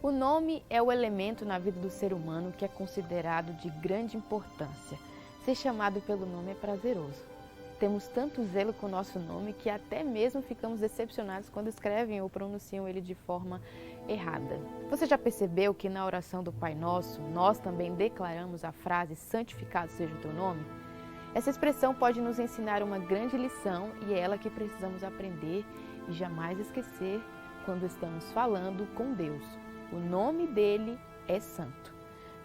O nome é o elemento na vida do ser humano que é considerado de grande importância. Ser chamado pelo nome é prazeroso. Temos tanto zelo com o nosso nome que até mesmo ficamos decepcionados quando escrevem ou pronunciam ele de forma errada. Você já percebeu que na oração do Pai Nosso, nós também declaramos a frase "santificado seja o teu nome"? Essa expressão pode nos ensinar uma grande lição e é ela que precisamos aprender e jamais esquecer quando estamos falando com Deus. O nome dele é santo.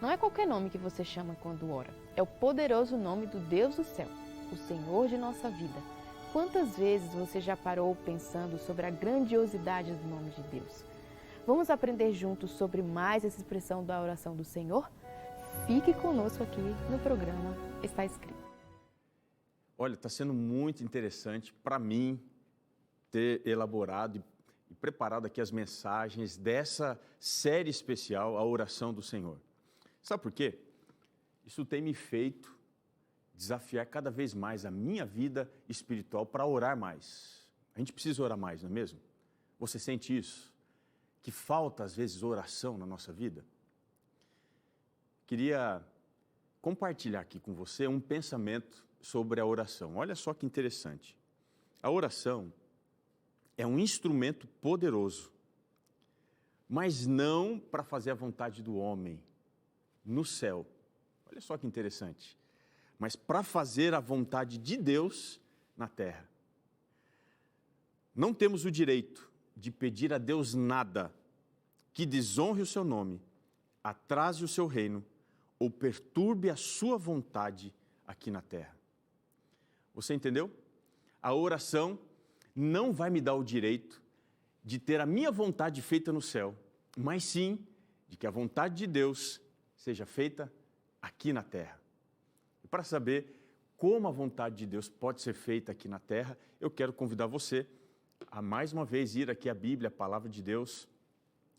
Não é qualquer nome que você chama quando ora. É o poderoso nome do Deus do céu, o Senhor de nossa vida. Quantas vezes você já parou pensando sobre a grandiosidade do nome de Deus? Vamos aprender juntos sobre mais essa expressão da oração do Senhor? Fique conosco aqui no programa Está Escrito. Olha, está sendo muito interessante para mim ter elaborado e preparado aqui as mensagens dessa série especial, a oração do Senhor. Sabe por quê? Isso tem me feito desafiar cada vez mais a minha vida espiritual para orar mais. A gente precisa orar mais, não é mesmo? Você sente isso? Que falta, às vezes, oração na nossa vida? Queria compartilhar aqui com você um pensamento sobre a oração. Olha só que interessante. A oração é um instrumento poderoso, mas não para fazer a vontade do homem no céu. Olha só que interessante. Mas para fazer a vontade de Deus na terra. Não temos o direito de pedir a Deus nada que desonre o seu nome, atrase o seu reino ou perturbe a sua vontade aqui na terra. Você entendeu? A oração não vai me dar o direito de ter a minha vontade feita no céu, mas sim de que a vontade de Deus seja feita aqui na terra. E para saber como a vontade de Deus pode ser feita aqui na terra, eu quero convidar você a mais uma vez ir aqui à Bíblia, a Palavra de Deus.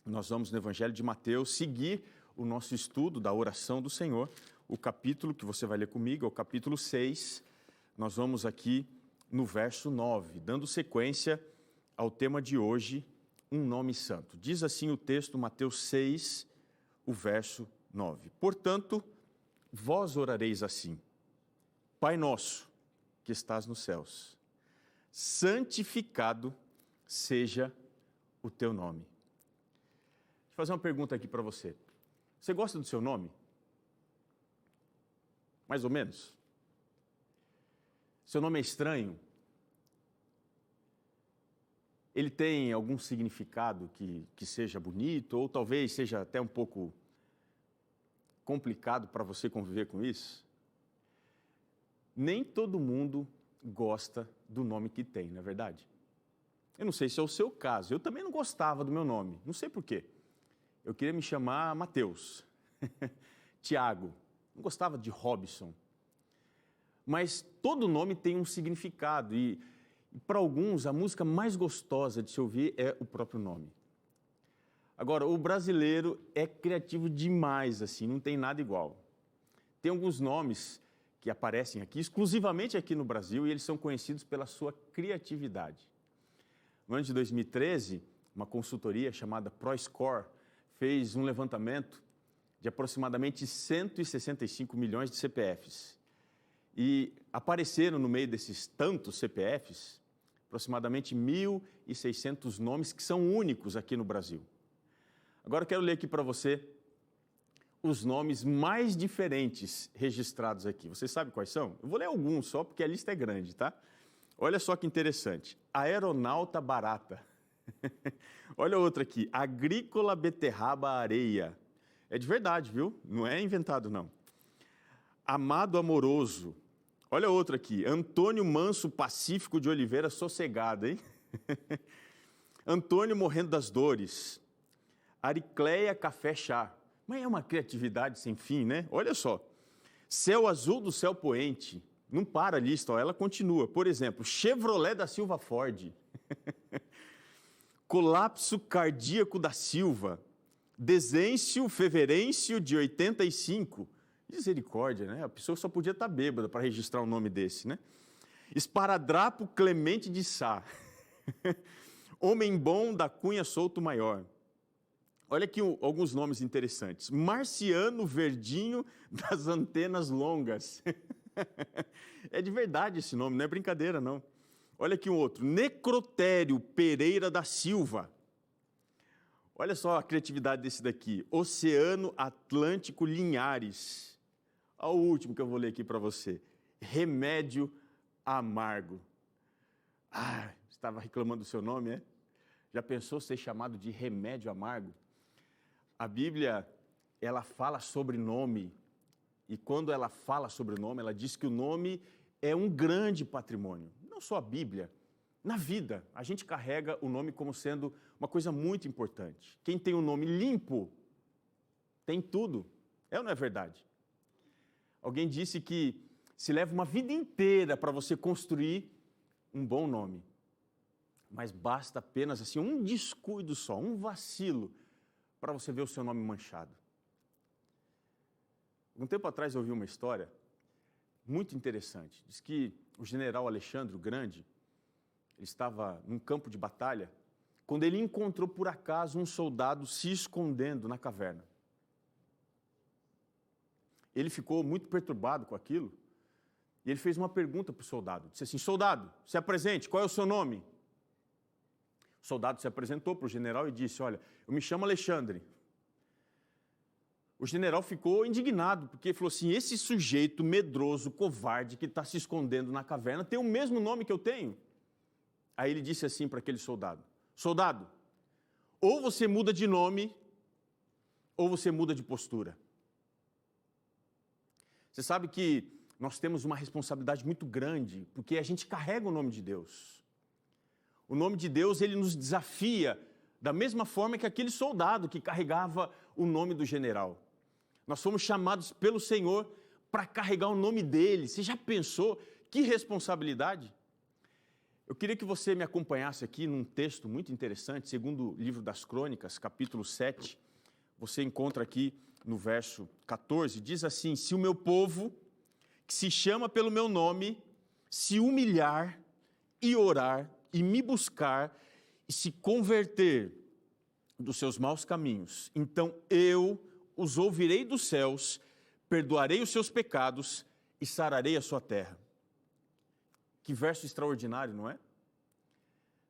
Nós vamos no Evangelho de Mateus seguir o nosso estudo da oração do Senhor. O capítulo que você vai ler comigo é o capítulo 6. Nós vamos aqui no verso 9, dando sequência ao tema de hoje, um nome santo. Diz assim o texto, Mateus 6, o verso 9. Portanto, vós orareis assim: Pai nosso, que estás nos céus, santificado seja o teu nome. Deixa eu fazer uma pergunta aqui para você. Você gosta do seu nome? Mais ou menos? Seu nome é estranho? Ele tem algum significado que seja bonito ou talvez seja até um pouco complicado para você conviver com isso? Nem todo mundo gosta do nome que tem, não é verdade? Eu não sei se é o seu caso, eu também não gostava do meu nome, não sei por quê. Eu queria me chamar Mateus, Tiago, não gostava de Robson. Mas todo nome tem um significado e para alguns a música mais gostosa de se ouvir é o próprio nome. Agora, o brasileiro é criativo demais, assim, não tem nada igual. Tem alguns nomes que aparecem aqui, exclusivamente aqui no Brasil, e eles são conhecidos pela sua criatividade. No ano de 2013, uma consultoria chamada ProScore fez um levantamento de aproximadamente 165 milhões de CPFs. E apareceram no meio desses tantos CPFs, aproximadamente 1.600 nomes que são únicos aqui no Brasil. Agora eu quero ler aqui para você os nomes mais diferentes registrados aqui. Você sabe quais são? Eu vou ler alguns só porque a lista é grande, tá? Olha só que interessante. Aeronauta barata. Olha outra aqui. Agrícola beterraba areia. É de verdade, viu? Não é inventado, não. Amado amoroso. Olha outro aqui, Antônio Manso Pacífico de Oliveira Sossegado, hein? Antônio Morrendo das Dores. Aricleia Café Chá. Mas é uma criatividade sem fim, né? Olha só. Céu Azul do Céu Poente. Não para a lista, ó, ela continua. Por exemplo, Chevrolet da Silva Ford. Colapso Cardíaco da Silva. Desêncio Feverêncio de 85. Misericórdia, né? A pessoa só podia estar bêbada para registrar um nome desse, né? Esparadrapo Clemente de Sá. Homem Bom da Cunha Souto Maior. Olha aqui alguns nomes interessantes. Marciano Verdinho das Antenas Longas. É de verdade esse nome, não é brincadeira, não. Olha aqui um outro. Necrotério Pereira da Silva. Olha só a criatividade desse daqui. Oceano Atlântico Linhares. Olha o último que eu vou ler aqui para você. Remédio Amargo. Ah, estava reclamando do seu nome, é? Já pensou ser chamado de remédio amargo? A Bíblia, ela fala sobre nome, e quando ela fala sobre o nome, ela diz que o nome é um grande patrimônio. Não só a Bíblia, na vida, a gente carrega o nome como sendo uma coisa muito importante. Quem tem um nome limpo, tem tudo. É ou não é verdade? Alguém disse que se leva uma vida inteira para você construir um bom nome. Mas basta apenas assim um descuido só, um vacilo, para você ver o seu nome manchado. Um tempo atrás eu ouvi uma história muito interessante. Diz que o general Alexandre o Grande, ele estava num campo de batalha, quando ele encontrou por acaso um soldado se escondendo na caverna. Ele ficou muito perturbado com aquilo e ele fez uma pergunta para o soldado. Disse assim: soldado, se apresente, qual é o seu nome? O soldado se apresentou para o general e disse: olha, eu me chamo Alexandre. O general ficou indignado, porque ele falou assim: esse sujeito medroso, covarde, que está se escondendo na caverna, tem o mesmo nome que eu tenho. Aí ele disse assim para aquele soldado: soldado, ou você muda de nome, ou você muda de postura. Você sabe que nós temos uma responsabilidade muito grande, porque a gente carrega o nome de Deus. O nome de Deus, ele nos desafia da mesma forma que aquele soldado que carregava o nome do general. Nós fomos chamados pelo Senhor para carregar o nome dele. Você já pensou que responsabilidade? Eu queria que você me acompanhasse aqui num texto muito interessante, segundo o livro das Crônicas, capítulo 7. Você encontra aqui no verso 14, diz assim: se o meu povo, que se chama pelo meu nome, se humilhar e orar e me buscar e se converter dos seus maus caminhos, então eu os ouvirei dos céus, perdoarei os seus pecados e sararei a sua terra. Que verso extraordinário, não é?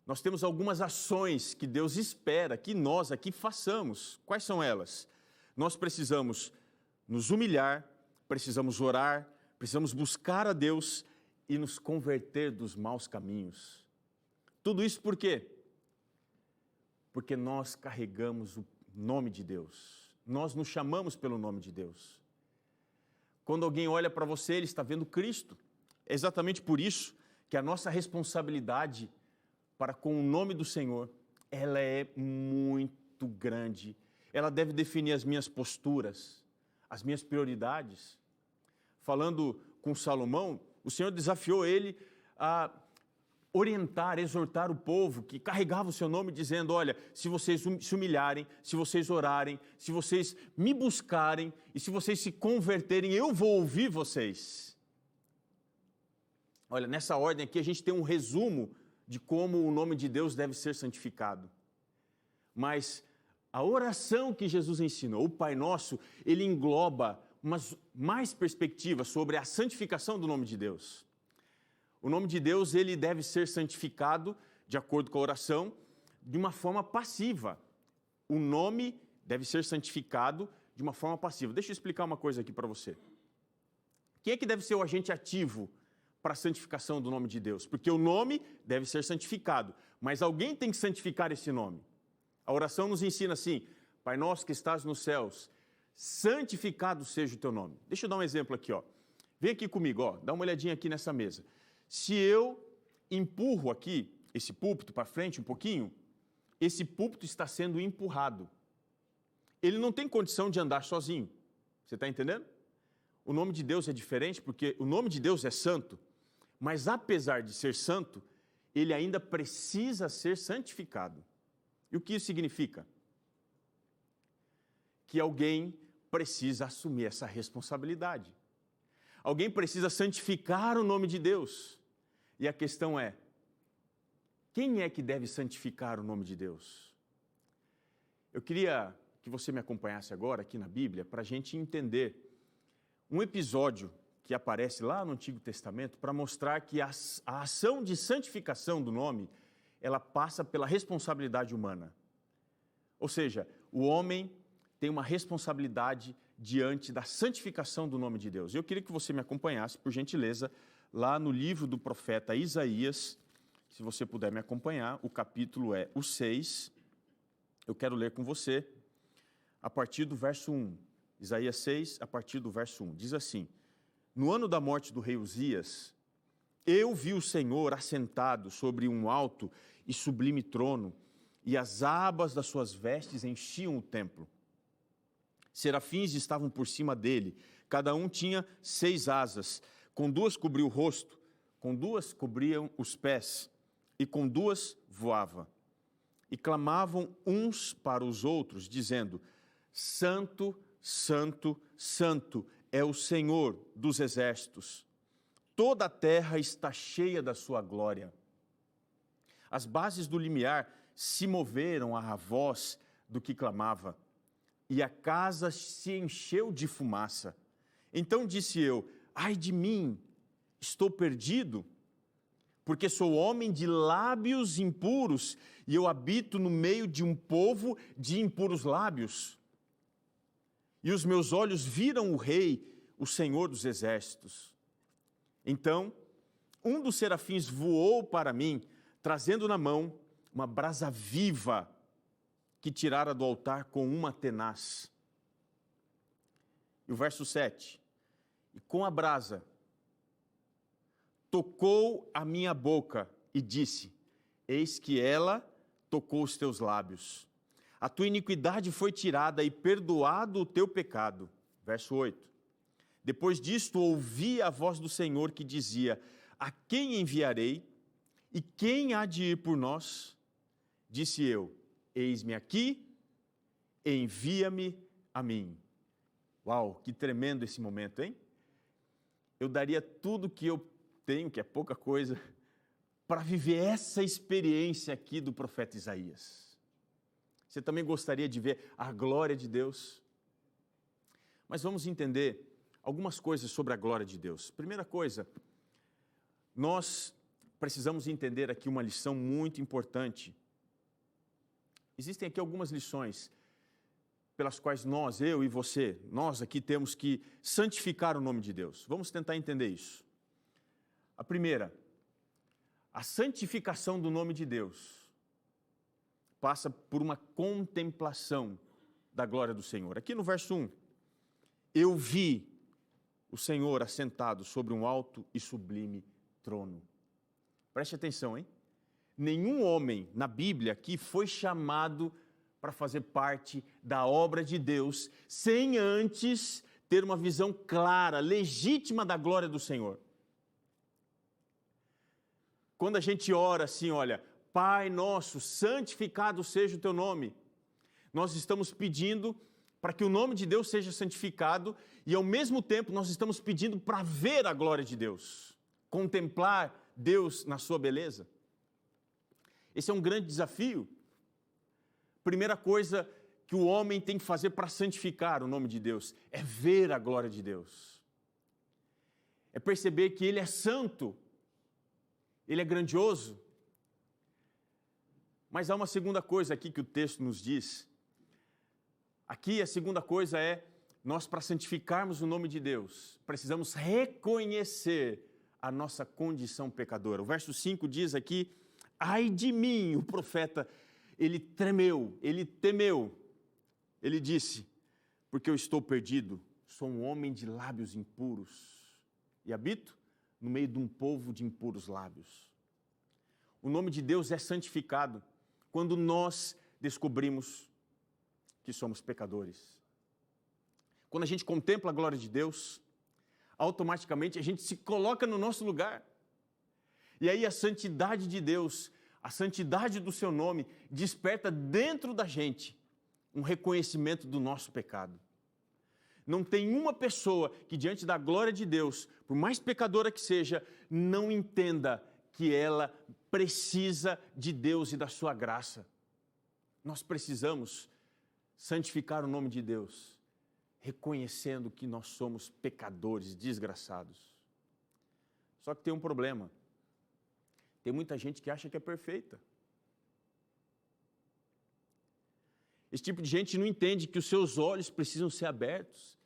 Nós temos algumas ações que Deus espera que nós aqui façamos. Quais são elas? Nós precisamos nos humilhar, precisamos orar, precisamos buscar a Deus e nos converter dos maus caminhos. Tudo isso por quê? Porque nós carregamos o nome de Deus. Nós nos chamamos pelo nome de Deus. Quando alguém olha para você, ele está vendo Cristo. É exatamente por isso que a nossa responsabilidade para com o nome do Senhor, ela é muito grande. Ela deve definir as minhas posturas, as minhas prioridades. Falando com Salomão, o Senhor desafiou ele a orientar, exortar o povo que carregava o seu nome, dizendo: olha, se vocês se humilharem, se vocês orarem, se vocês me buscarem e se vocês se converterem, eu vou ouvir vocês. Olha, nessa ordem aqui a gente tem um resumo de como o nome de Deus deve ser santificado. Mas a oração que Jesus ensinou, o Pai Nosso, ele engloba mais perspectivas sobre a santificação do nome de Deus. O nome de Deus, ele deve ser santificado, de acordo com a oração, de uma forma passiva. O nome deve ser santificado de uma forma passiva. Deixa eu explicar uma coisa aqui para você. Quem é que deve ser o agente ativo para a santificação do nome de Deus? Porque o nome deve ser santificado, mas alguém tem que santificar esse nome. A oração nos ensina assim: Pai nosso que estás nos céus, santificado seja o teu nome. Deixa eu dar um exemplo aqui, ó. Vem aqui comigo, ó, dá uma olhadinha aqui nessa mesa. Se eu empurro aqui esse púlpito para frente um pouquinho, esse púlpito está sendo empurrado. Ele não tem condição de andar sozinho. Você está entendendo? O nome de Deus é diferente porque o nome de Deus é santo, mas apesar de ser santo, ele ainda precisa ser santificado. E o que isso significa? Que alguém precisa assumir essa responsabilidade. Alguém precisa santificar o nome de Deus. E a questão é: quem é que deve santificar o nome de Deus? Eu queria que você me acompanhasse agora aqui na Bíblia para a gente entender um episódio que aparece lá no Antigo Testamento para mostrar que a ação de santificação do nome, ela passa pela responsabilidade humana. Ou seja, o homem tem uma responsabilidade diante da santificação do nome de Deus. Eu queria que você me acompanhasse, por gentileza, lá no livro do profeta Isaías, se você puder me acompanhar, o capítulo é o 6. Eu quero ler com você a partir do verso 1. Isaías 6, a partir do verso 1. Diz assim: No ano da morte do rei Uzias, eu vi o Senhor assentado sobre um alto e sublime trono, e as abas das suas vestes enchiam o templo. Serafins estavam por cima dele, cada um tinha 6 asas, com 2 cobria o rosto, com 2 cobriam os pés, e com 2 voava. E clamavam uns para os outros, dizendo: Santo, Santo, Santo é o Senhor dos exércitos. Toda a terra está cheia da sua glória. As bases do limiar se moveram à voz do que clamava, e a casa se encheu de fumaça. Então disse eu: ai de mim, estou perdido, porque sou homem de lábios impuros, e eu habito no meio de um povo de impuros lábios. E os meus olhos viram o Rei, o Senhor dos exércitos. Então, um dos serafins voou para mim, trazendo na mão uma brasa viva, que tirara do altar com uma tenaz. E o verso 7. E com a brasa, tocou a minha boca e disse: eis que ela tocou os teus lábios. A tua iniquidade foi tirada e perdoado o teu pecado. Verso 8. Depois disto ouvi a voz do Senhor que dizia: a quem enviarei? E quem há de ir por nós? Disse eu: eis-me aqui, envia-me a mim. Uau, que tremendo esse momento, hein? Eu daria tudo que eu tenho, que é pouca coisa, para viver essa experiência aqui do profeta Isaías. Você também gostaria de ver a glória de Deus? Mas vamos entender algumas coisas sobre a glória de Deus. Primeira coisa, nós precisamos entender aqui uma lição muito importante. Existem aqui algumas lições pelas quais nós, eu e você, nós aqui temos que santificar o nome de Deus. Vamos tentar entender isso. A primeira, a santificação do nome de Deus passa por uma contemplação da glória do Senhor. Aqui no verso 1, eu vi o Senhor assentado sobre um alto e sublime trono. Preste atenção, hein? Nenhum homem na Bíblia aqui foi chamado para fazer parte da obra de Deus sem antes ter uma visão clara, legítima da glória do Senhor. Quando a gente ora assim, olha, Pai nosso, santificado seja o teu nome, nós estamos pedindo para que o nome de Deus seja santificado e ao mesmo tempo nós estamos pedindo para ver a glória de Deus, contemplar Deus na sua beleza. Esse é um grande desafio. Primeira coisa que o homem tem que fazer para santificar o nome de Deus é ver a glória de Deus. É perceber que Ele é santo, Ele é grandioso. Mas há uma segunda coisa aqui que o texto nos diz. Aqui a segunda coisa é, nós para santificarmos o nome de Deus, precisamos reconhecer a nossa condição pecadora. O verso 5 diz aqui: ai de mim, o profeta, ele tremeu, ele temeu. Ele disse: porque eu estou perdido, sou um homem de lábios impuros e habito no meio de um povo de impuros lábios. O nome de Deus é santificado quando nós descobrimos que somos pecadores. Quando a gente contempla a glória de Deus, automaticamente a gente se coloca no nosso lugar. E aí a santidade de Deus, a santidade do seu nome, desperta dentro da gente um reconhecimento do nosso pecado. Não tem uma pessoa que diante da glória de Deus, por mais pecadora que seja, não entenda que ela precisa de Deus e da sua graça. Nós precisamos santificar o nome de Deus, reconhecendo que nós somos pecadores, desgraçados. Só que tem um problema. Tem muita gente que acha que é perfeita. Esse tipo de gente não entende que os seus olhos precisam ser abertos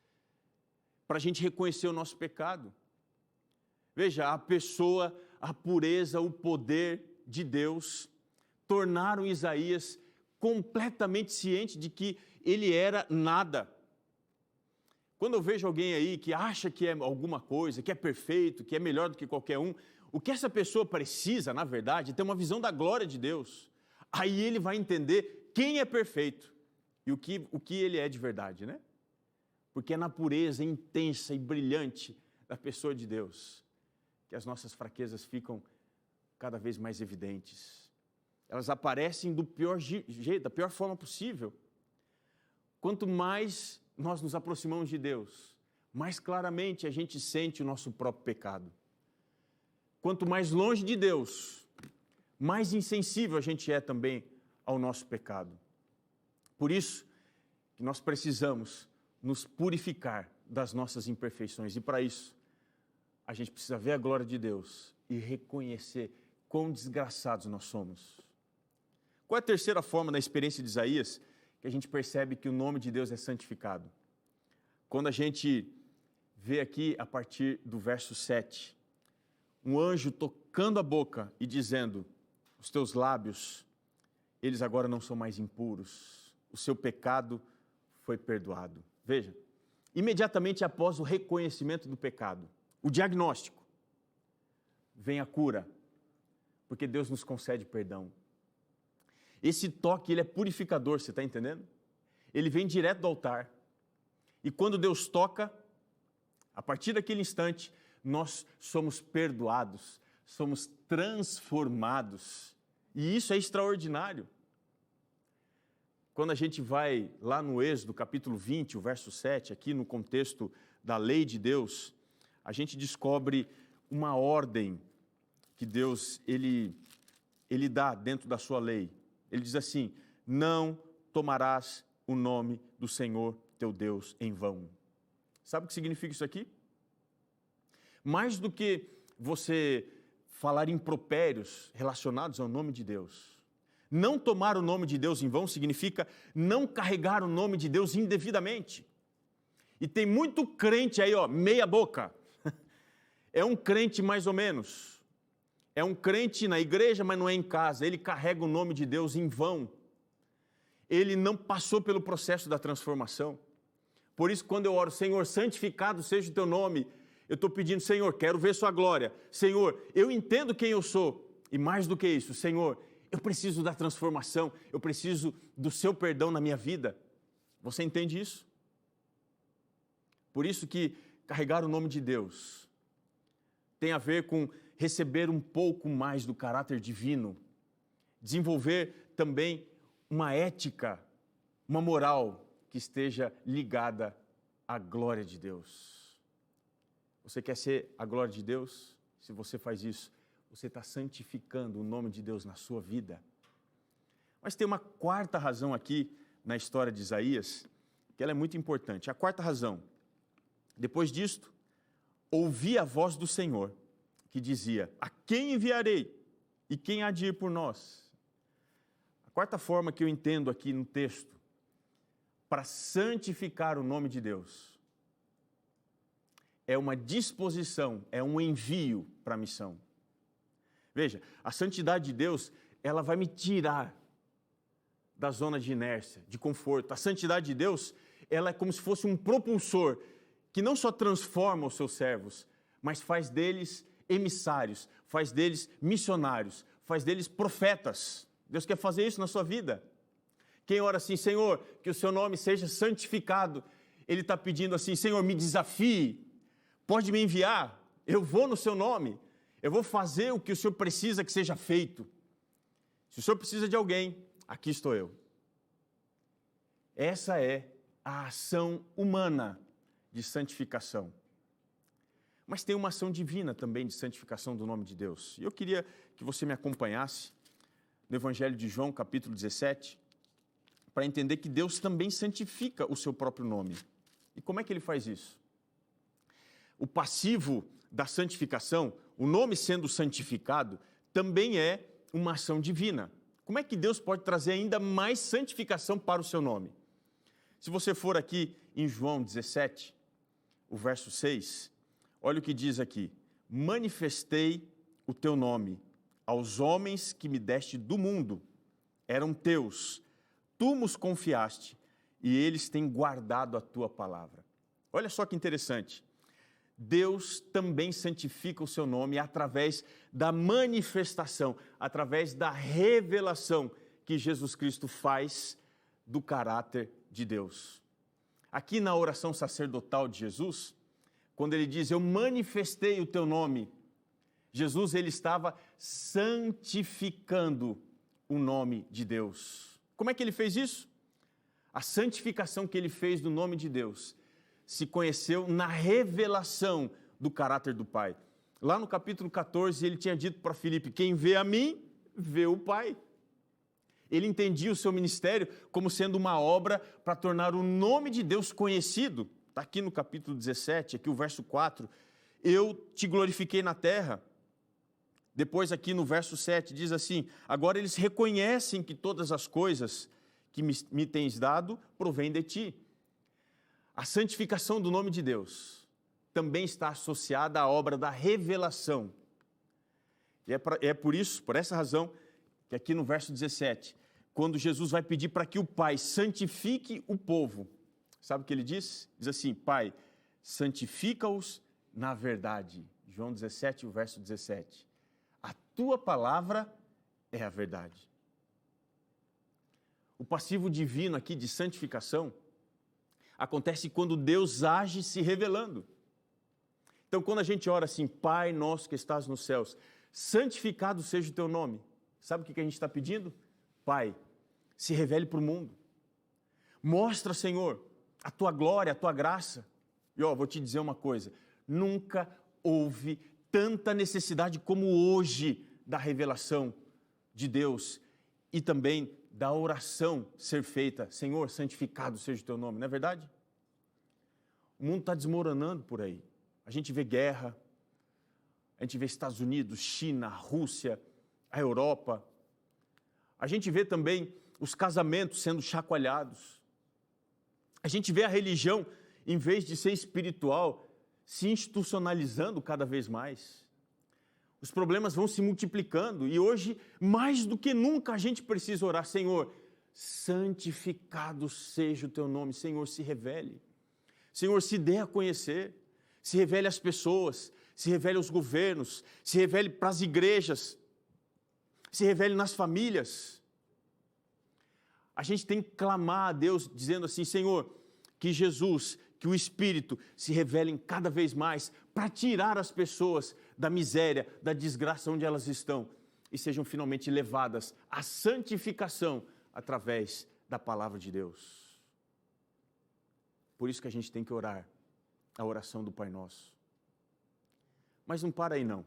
para a gente reconhecer o nosso pecado. Veja, a pessoa, a pureza, o poder de Deus tornaram Isaías completamente ciente de que ele era nada. Quando eu vejo alguém aí que acha que é alguma coisa, que é perfeito, que é melhor do que qualquer um, o que essa pessoa precisa, na verdade, é ter uma visão da glória de Deus. Aí ele vai entender quem é perfeito e o que ele é de verdade, né? Porque é na pureza intensa e brilhante da pessoa de Deus que as nossas fraquezas ficam cada vez mais evidentes. Elas aparecem do pior jeito, da pior forma possível. Quanto mais nós nos aproximamos de Deus, mais claramente a gente sente o nosso próprio pecado. Quanto mais longe de Deus, mais insensível a gente é também ao nosso pecado. Por isso que nós precisamos nos purificar das nossas imperfeições. E para isso, a gente precisa ver a glória de Deus e reconhecer quão desgraçados nós somos. Qual é a terceira forma da experiência de Isaías que a gente percebe que o nome de Deus é santificado? Quando a gente vê aqui a partir do verso 7, um anjo tocando a boca e dizendo: os teus lábios, eles agora não são mais impuros, o seu pecado foi perdoado. Veja, imediatamente após o reconhecimento do pecado, o diagnóstico, vem a cura, porque Deus nos concede perdão. Esse toque, ele é purificador, você está entendendo? Ele vem direto do altar. E quando Deus toca, a partir daquele instante, nós somos perdoados, somos transformados. E isso é extraordinário. Quando a gente vai lá no Êxodo, capítulo 20, o verso 7, aqui no contexto da lei de Deus, a gente descobre uma ordem que Deus, ele dá dentro da sua lei. Ele diz assim: não tomarás o nome do Senhor teu Deus em vão. Sabe o que significa isso aqui? Mais do que você falar impropérios relacionados ao nome de Deus, não tomar o nome de Deus em vão significa não carregar o nome de Deus indevidamente. E tem muito crente aí, meia boca. É um crente mais ou menos. É um crente na igreja, mas não é em casa. Ele carrega o nome de Deus em vão. Ele não passou pelo processo da transformação. Por isso, quando eu oro: Senhor, santificado seja o teu nome, eu estou pedindo: Senhor, quero ver sua glória. Senhor, eu entendo quem eu sou. E mais do que isso, Senhor, eu preciso da transformação. Eu preciso do seu perdão na minha vida. Você entende isso? Por isso que carregar o nome de Deus tem a ver com receber um pouco mais do caráter divino, desenvolver também uma ética, uma moral que esteja ligada à glória de Deus. Você quer ser a glória de Deus? Se você faz isso, você está santificando o nome de Deus na sua vida. Mas tem uma quarta razão aqui na história de Isaías, que ela é muito importante. A quarta razão: depois disto, ouvi a voz do Senhor, que dizia: a quem enviarei? E quem há de ir por nós? A quarta forma que eu entendo aqui no texto, para santificar o nome de Deus, é uma disposição, é um envio para a missão. Veja, a santidade de Deus, ela vai me tirar da zona de inércia, de conforto. A santidade de Deus, ela é como se fosse um propulsor que não só transforma os seus servos, mas faz deles emissários, faz deles missionários, faz deles profetas. Deus quer fazer isso na sua vida. Quem ora assim: Senhor, que o seu nome seja santificado, ele está pedindo assim: Senhor, me desafie, pode me enviar, eu vou no seu nome, eu vou fazer o que o Senhor precisa que seja feito. Se o Senhor precisa de alguém, aqui estou eu. Essa é a ação humana de santificação. Mas tem uma ação divina também de santificação do nome de Deus. E eu queria que você me acompanhasse no Evangelho de João, capítulo 17, para entender que Deus também santifica o seu próprio nome. E como é que ele faz isso? O passivo da santificação, o nome sendo santificado, também é uma ação divina. Como é que Deus pode trazer ainda mais santificação para o seu nome? Se você for aqui em João 17, o verso 6, olha o que diz aqui: manifestei o teu nome aos homens que me deste do mundo, eram teus, tu nos confiaste e eles têm guardado a tua palavra. Olha só que interessante. Deus também santifica o seu nome através da manifestação, através da revelação que Jesus Cristo faz do caráter de Deus. Aqui na oração sacerdotal de Jesus, quando ele diz, eu manifestei o teu nome, Jesus ele estava santificando o nome de Deus. Como é que ele fez isso? A santificação que ele fez do nome de Deus se conheceu na revelação do caráter do Pai. Lá no capítulo 14, ele tinha dito para Filipe, quem vê a mim, vê o Pai. Ele entendia o seu ministério como sendo uma obra para tornar o nome de Deus conhecido. Está aqui no capítulo 17, aqui o verso 4, eu te glorifiquei na terra. Depois aqui no verso 7 diz assim, agora eles reconhecem que todas as coisas que me tens dado provém de ti. A santificação do nome de Deus também está associada à obra da revelação. E é por isso, por essa razão, que aqui no verso 17, quando Jesus vai pedir para que o Pai santifique o povo, sabe o que ele diz? Diz assim, Pai, santifica-os na verdade. João 17, o verso 17. A tua palavra é a verdade. O passivo divino aqui de santificação acontece quando Deus age se revelando. Então, quando a gente ora assim, Pai nosso que estás nos céus, santificado seja o teu nome. Sabe o que a gente está pedindo? Pai, se revele para o mundo. Mostra, Senhor, a tua glória, a tua graça. E vou te dizer uma coisa, nunca houve tanta necessidade como hoje da revelação de Deus e também da oração ser feita, Senhor, santificado seja o teu nome, não é verdade? O mundo está desmoronando por aí. A gente vê guerra, a gente vê Estados Unidos, China, Rússia, a Europa. A gente vê também os casamentos sendo chacoalhados. A gente vê a religião, em vez de ser espiritual, se institucionalizando cada vez mais. Os problemas vão se multiplicando e hoje, mais do que nunca, a gente precisa orar, Senhor, santificado seja o teu nome, Senhor, se revele. Senhor, se dê a conhecer, se revele às pessoas, se revele aos governos, se revele para as igrejas, se revele nas famílias. A gente tem que clamar a Deus dizendo assim, Senhor, que Jesus, que o Espírito se revelem cada vez mais para tirar as pessoas da miséria, da desgraça onde elas estão e sejam finalmente levadas à santificação através da palavra de Deus. Por isso que a gente tem que orar a oração do Pai Nosso. Mas não para aí não.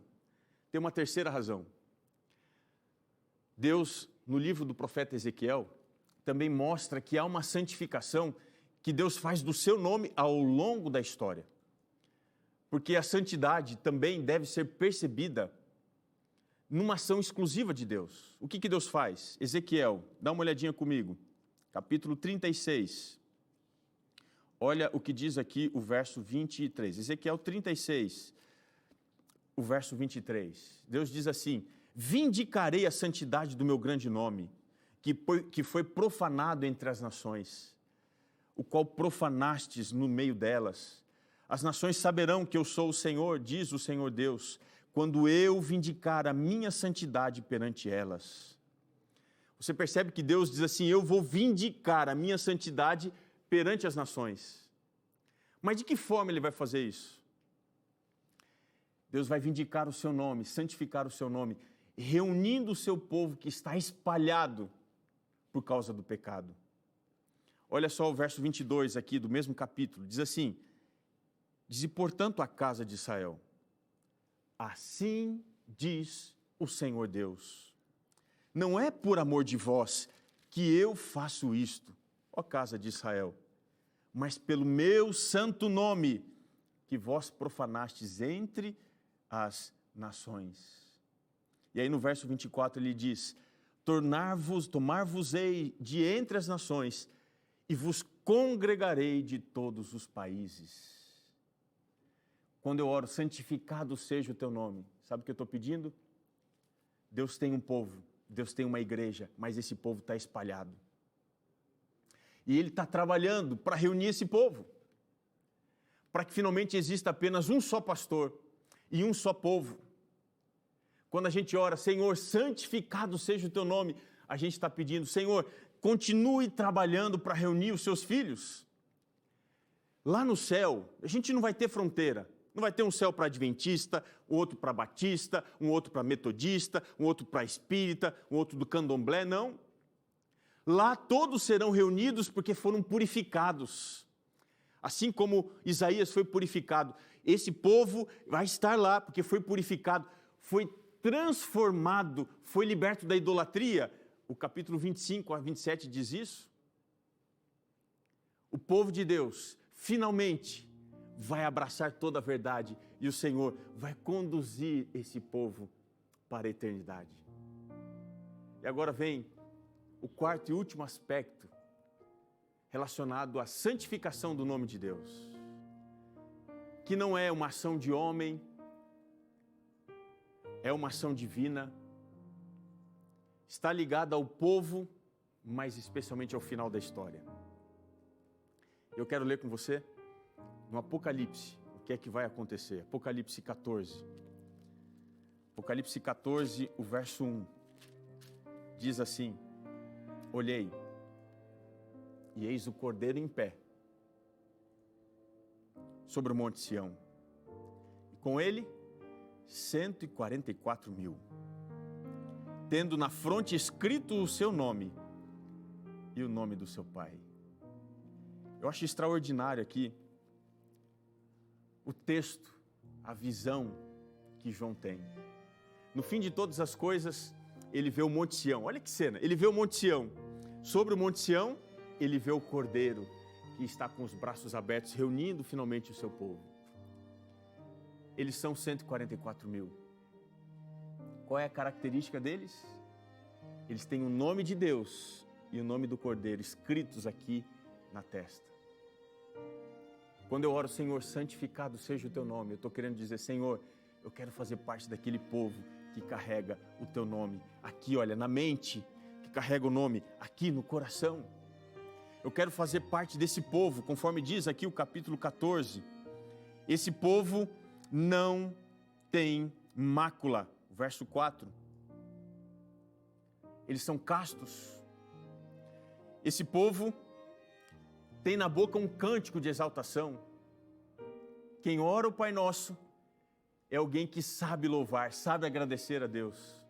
Tem uma terceira razão. Deus, no livro do profeta Ezequiel, também mostra que há uma santificação que Deus faz do seu nome ao longo da história. Porque a santidade também deve ser percebida numa ação exclusiva de Deus. O que Deus faz? Ezequiel, dá uma olhadinha comigo. Capítulo 36. Olha o que diz aqui o verso 23. Ezequiel 36, o verso 23. Deus diz assim, vindicarei a santidade do meu grande nome, que foi profanado entre as nações, o qual profanastes no meio delas. As nações saberão que eu sou o Senhor, diz o Senhor Deus, quando eu vindicar a minha santidade perante elas. Você percebe que Deus diz assim, eu vou vindicar a minha santidade perante as nações. Mas de que forma Ele vai fazer isso? Deus vai vindicar o seu nome, santificar o seu nome, reunindo o seu povo que está espalhado por causa do pecado. Olha só o verso 22 aqui do mesmo capítulo, diz assim, diz, portanto, a casa de Israel, assim diz o Senhor Deus, não é por amor de vós que eu faço isto, ó casa de Israel, mas pelo meu santo nome, que vós profanastes entre as nações. E aí no verso 24 ele diz, tomar-vos-ei de entre as nações, e vos congregarei de todos os países. Quando eu oro, santificado seja o teu nome. Sabe o que eu estou pedindo? Deus tem um povo, Deus tem uma igreja, mas esse povo está espalhado. E Ele está trabalhando para reunir esse povo, para que finalmente exista apenas um só pastor e um só povo. Quando a gente ora, Senhor, santificado seja o teu nome, a gente está pedindo, Senhor, continue trabalhando para reunir os seus filhos. Lá no céu, a gente não vai ter fronteira. Não vai ter um céu para adventista, um outro para batista, um outro para metodista, um outro para espírita, um outro do candomblé, não. Lá todos serão reunidos porque foram purificados. Assim como Isaías foi purificado, esse povo vai estar lá porque foi purificado, foi transformado, foi liberto da idolatria. O capítulo 25 a 27 diz isso. O povo de Deus, finalmente, vai abraçar toda a verdade e o Senhor vai conduzir esse povo para a eternidade. E agora vem o quarto e último aspecto relacionado à santificação do nome de Deus, que não é uma ação de homem, é uma ação divina, está ligada ao povo, mas especialmente ao final da história. Eu quero ler com você no Apocalipse, o que é que vai acontecer? Apocalipse 14. Apocalipse 14, o verso 1. Diz assim, olhei, e eis o Cordeiro em pé, sobre o monte Sião, e com ele 144.000, tendo na fronte escrito o seu nome e o nome do seu pai. Eu acho extraordinário aqui o texto, a visão que João tem. No fim de todas as coisas, ele vê o Monte Sião. Olha que cena, ele vê o Monte Sião. Sobre o Monte Sião, ele vê o Cordeiro, que está com os braços abertos, reunindo finalmente o seu povo. Eles são 144.000. Qual é a característica deles? Eles têm o nome de Deus e o nome do Cordeiro escritos aqui na testa. Quando eu oro, Senhor, santificado seja o teu nome, eu estou querendo dizer, Senhor, eu quero fazer parte daquele povo que carrega o teu nome aqui, olha, na mente, que carrega o nome aqui no coração. Eu quero fazer parte desse povo, conforme diz aqui o capítulo 14. Esse povo não tem mácula, verso 4. Eles são castos. Esse povo tem na boca um cântico de exaltação. Quem ora o Pai Nosso é alguém que sabe louvar, sabe agradecer a Deus.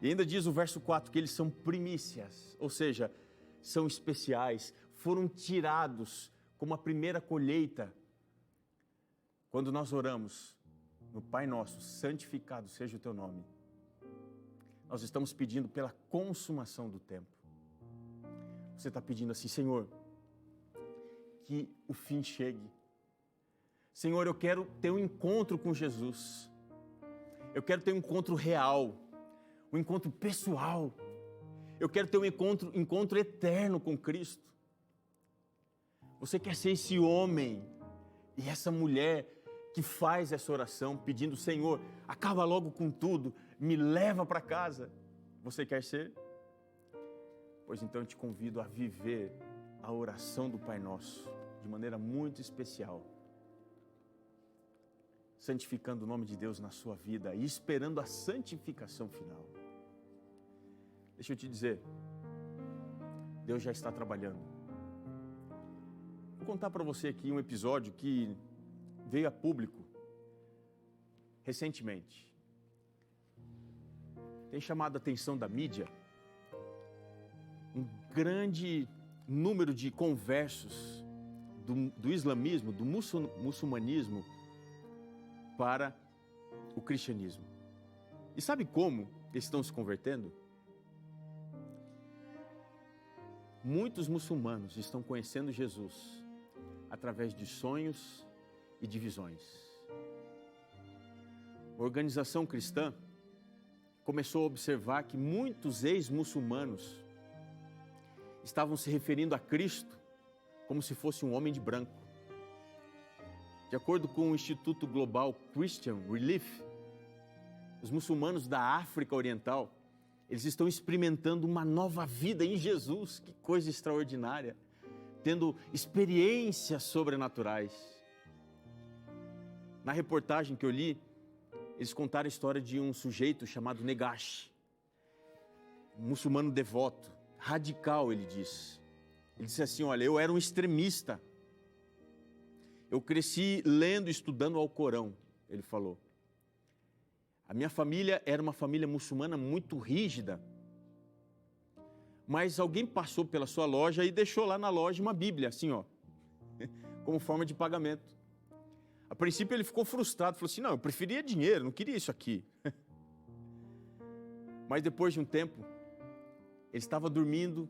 E ainda diz o verso 4 que eles são primícias, ou seja, são especiais, foram tirados como a primeira colheita. Quando nós oramos no Pai Nosso, santificado seja o teu nome, nós estamos pedindo pela consumação do tempo. Você está pedindo assim, Senhor, que o fim chegue. Senhor, eu quero ter um encontro com Jesus. Eu quero ter um encontro real, um encontro pessoal. Eu quero ter um encontro eterno com Cristo. Você quer ser esse homem e essa mulher que faz essa oração pedindo, Senhor, acaba logo com tudo, me leva para casa. Você quer ser? Pois então eu te convido a viver a oração do Pai Nosso de maneira muito especial, santificando o nome de Deus na sua vida e esperando a santificação final. Deixa eu te dizer, Deus já está trabalhando. Vou contar para você aqui um episódio que veio a público recentemente. Tem chamado a atenção da mídia um grande número de conversos do islamismo, do muçulmanismo para o cristianismo. E sabe como eles estão se convertendo? muitos muçulmanos estão conhecendo Jesus através de sonhos e de visões. A organização cristã começou a observar que muitos ex-muçulmanos estavam se referindo a Cristo como se fosse um homem de branco. De acordo com o Instituto Global Christian Relief, os muçulmanos da África Oriental, eles estão experimentando uma nova vida em Jesus, que coisa extraordinária, tendo experiências sobrenaturais. Na reportagem que eu li, eles contaram a história de um sujeito chamado Negashi, um muçulmano devoto, radical, ele diz. Ele disse assim, olha, eu era um extremista. Eu cresci lendo e estudando o Alcorão, ele falou. A minha família era uma família muçulmana muito rígida, mas alguém passou pela sua loja e deixou lá na loja uma Bíblia, assim, ó, como forma de pagamento. A princípio ele ficou frustrado, falou assim, não, eu preferia dinheiro, não queria isso aqui. Mas depois de um tempo, ele estava dormindo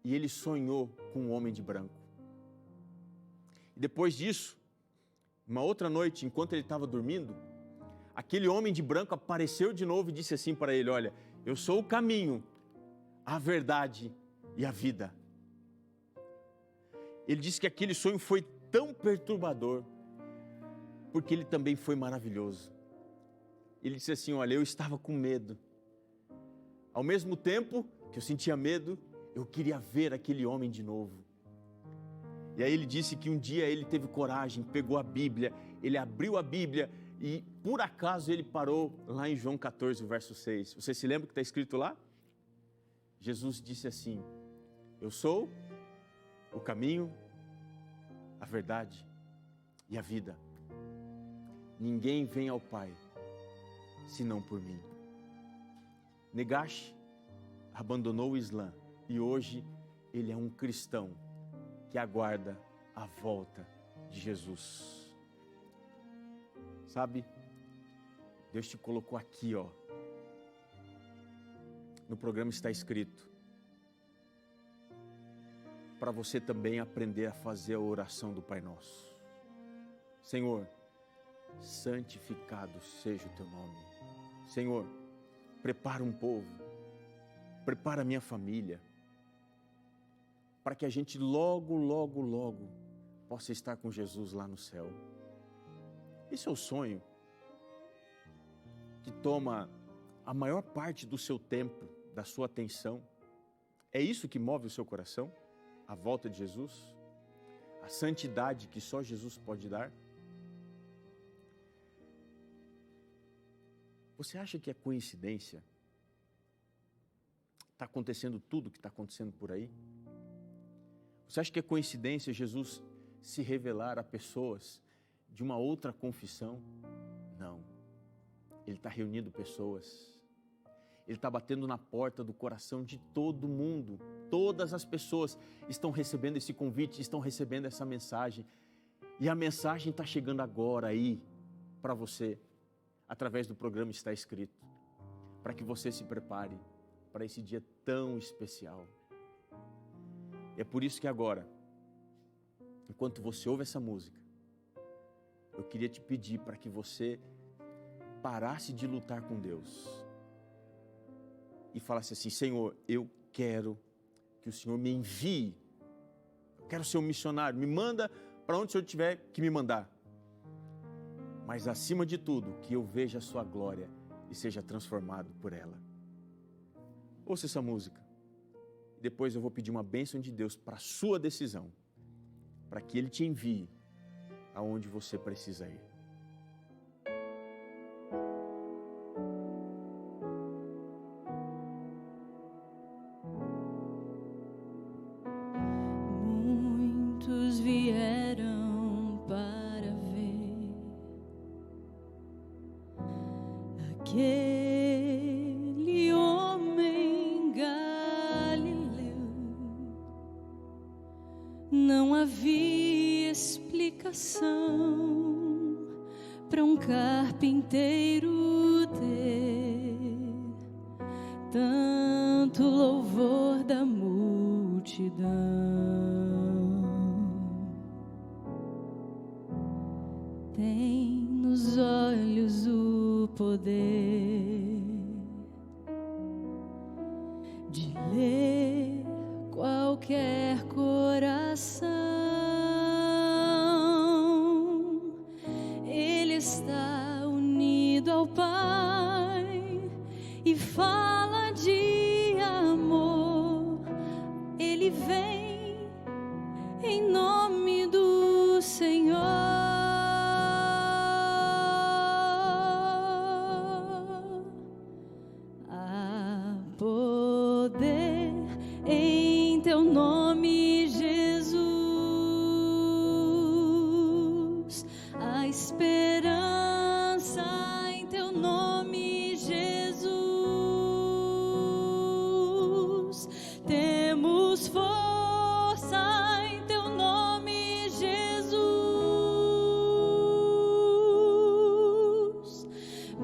e ele sonhou com um homem de branco. E depois disso, uma outra noite, enquanto ele estava dormindo, aquele homem de branco apareceu de novo e disse assim para ele, olha, eu sou o caminho, a verdade e a vida. Ele disse que aquele sonho foi tão perturbador, porque ele também foi maravilhoso. Ele disse assim, olha, eu estava com medo. Ao mesmo tempo que eu sentia medo, eu queria ver aquele homem de novo. E aí ele disse que um dia ele teve coragem, pegou a Bíblia, ele abriu a Bíblia e por acaso ele parou lá em João 14, verso 6. Você se lembra o que está escrito lá? Jesus disse assim, eu sou o caminho, a verdade e a vida. Ninguém vem ao Pai, senão por mim. Negashi abandonou o Islã e hoje ele é um cristão que aguarda a volta de Jesus. Sabe, Deus te colocou aqui, ó. No programa está escrito para você também aprender a fazer a oração do Pai Nosso. Senhor, santificado seja o teu nome. Senhor, prepara um povo, prepara a minha família, para que a gente logo, logo, logo possa estar com Jesus lá no céu. Esse é o sonho que toma a maior parte do seu tempo, da sua atenção. É isso que move o seu coração? A volta de Jesus? A santidade que só Jesus pode dar? Você acha que é coincidência? Está acontecendo tudo o que está acontecendo por aí? Você acha que é coincidência Jesus se revelar a pessoas de uma outra confissão? Não. Ele está reunindo pessoas. Ele está batendo na porta do coração de todo mundo. Todas as pessoas estão recebendo esse convite, estão recebendo essa mensagem. E a mensagem está chegando agora aí para você, através do programa Está Escrito, para que você se prepare para esse dia tão especial. É por isso que agora, enquanto você ouve essa música, eu queria te pedir para que você parasse de lutar com Deus e falasse assim, Senhor, eu quero que o Senhor me envie, eu quero ser um missionário, me manda para onde o Senhor tiver que me mandar. Mas acima de tudo, que eu veja a sua glória e seja transformado por ela. Ouça essa música. Depois eu vou pedir uma bênção de Deus para a sua decisão, para que Ele te envie aonde você precisa ir. Muitos vieram para ver aquele homem galileu. Não havia explicação para um carpinteiro ter tanto louvor da multidão. multidão. Tem nos olhos o poder de ler qualquer coração. Ele está unido ao Pai e fala de amor. Ele vem em nome do Senhor. Há poder em teu nome, Jesus. Há esperança em teu nome, Jesus. Temos força em teu nome, Jesus.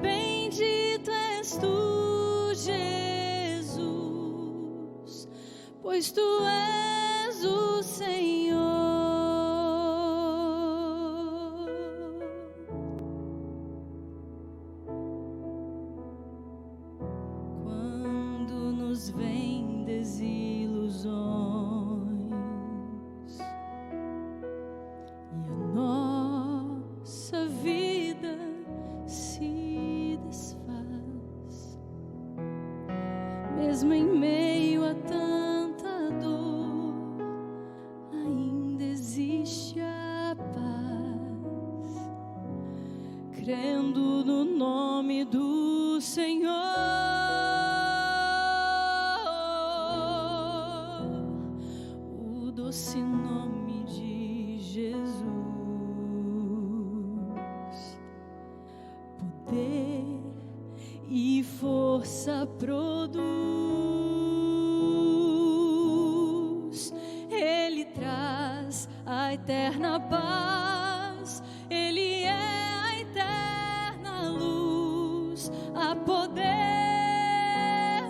Bendito és tu, Jesus, pois tu és o Senhor. Quando nos vêm desilusões e a nossa vida se desfaz, mesmo em meio a tanta dor, ainda existe a paz, crendo no nome do Senhor, o doce nome de Jesus. Poder e força produz. Ele traz a eterna paz. Ele é a eterna luz. Há poder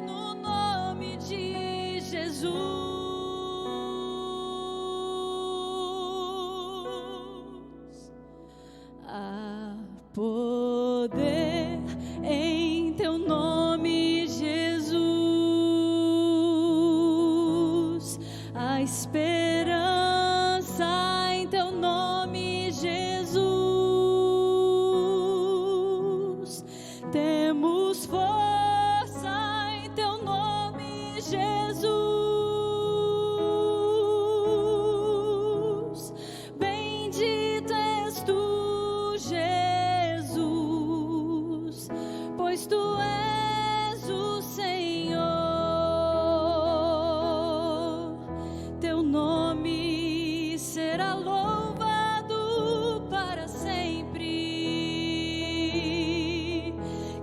no nome de Jesus. Há poder em teu nome, Jesus. Há esperança em teu nome, Jesus. Temos força em teu nome, Jesus. Bendito és tu, Jesus, pois tu és o Senhor. Teu nome será louvado para sempre.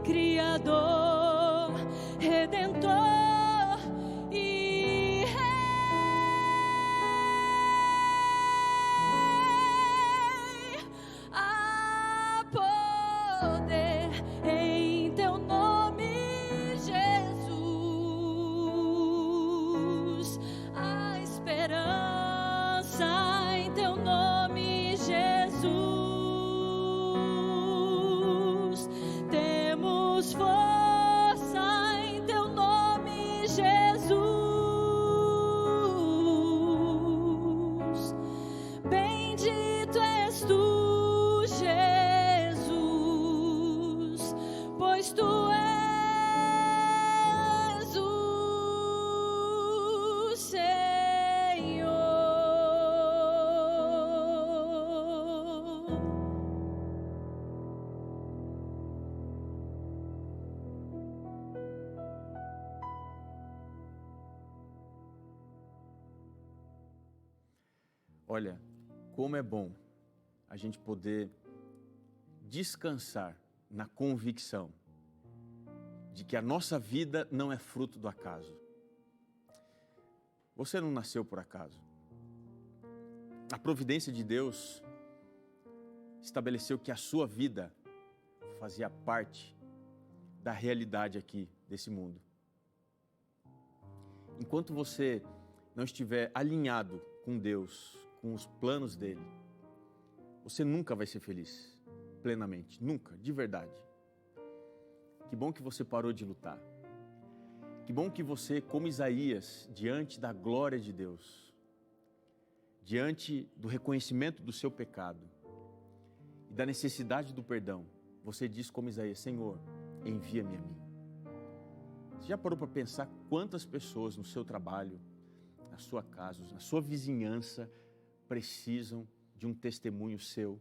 Criador, Redentor e Rei. Há poder em teu nome, Jesus. Há esperança em teu nome, Jesus. Temos força em teu nome, Jesus. Bendito és tu, Jesus, pois tu és o Senhor. Olha, como é bom a gente poder descansar na convicção de que a nossa vida não é fruto do acaso. Você não nasceu por acaso. A providência de Deus estabeleceu que a sua vida fazia parte da realidade aqui desse mundo. Enquanto você não estiver alinhado com Deus, com os planos dele, você nunca vai ser feliz plenamente, nunca, de verdade. Que bom que você parou de lutar. Que bom que você, como Isaías, diante da glória de Deus, diante do reconhecimento do seu pecado e da necessidade do perdão, você diz como Isaías: Senhor, envia-me a mim. Você já parou para pensar quantas pessoas no seu trabalho, na sua casa, na sua vizinhança, precisam de um testemunho seu,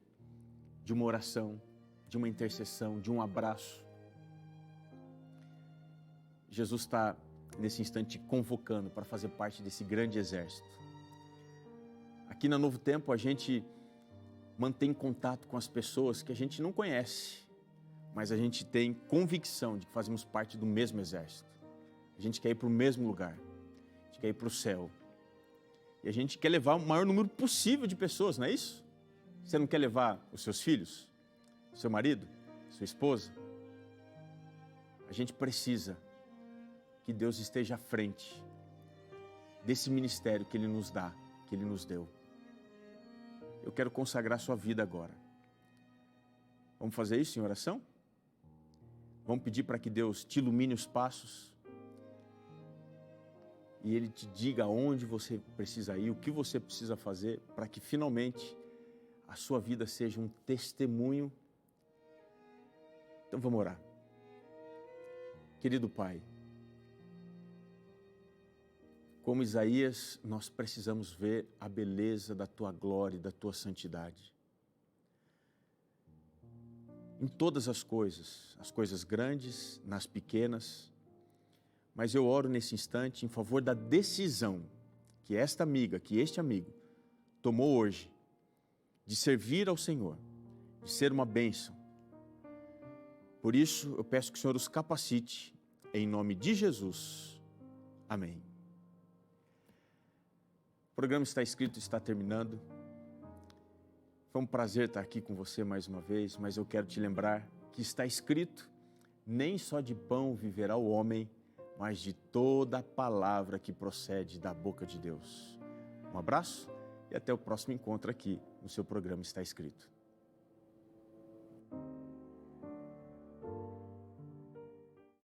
de uma oração, de uma intercessão, de um abraço? Jesus está, nesse instante, te convocando para fazer parte desse grande exército. Aqui na Novo Tempo, a gente mantém contato com as pessoas que a gente não conhece, mas a gente tem convicção de que fazemos parte do mesmo exército. A gente quer ir para o mesmo lugar, a gente quer ir para o céu. E a gente quer levar o maior número possível de pessoas, não é isso? Você não quer levar os seus filhos, seu marido, sua esposa? A gente precisa que Deus esteja à frente desse ministério que Ele nos dá, que Ele nos deu. Eu quero consagrar sua vida agora. Vamos fazer isso em oração? Vamos pedir para que Deus te ilumine os passos e Ele te diga aonde você precisa ir, o que você precisa fazer para que finalmente a sua vida seja um testemunho. Então vamos orar. Querido Pai, como Isaías, nós precisamos ver a beleza da Tua glória e da Tua santidade. Em todas as coisas grandes, nas pequenas, mas eu oro nesse instante em favor da decisão que esta amiga, que este amigo tomou hoje, de servir ao Senhor, de ser uma bênção. Por isso, eu peço que o Senhor os capacite, em nome de Jesus. Amém. O programa Está Escrito está terminando. Foi um prazer estar aqui com você mais uma vez, mas eu quero te lembrar que está escrito: nem só de pão viverá o homem, mas de toda a palavra que procede da boca de Deus. Um abraço e até o próximo encontro aqui no seu programa Está Escrito.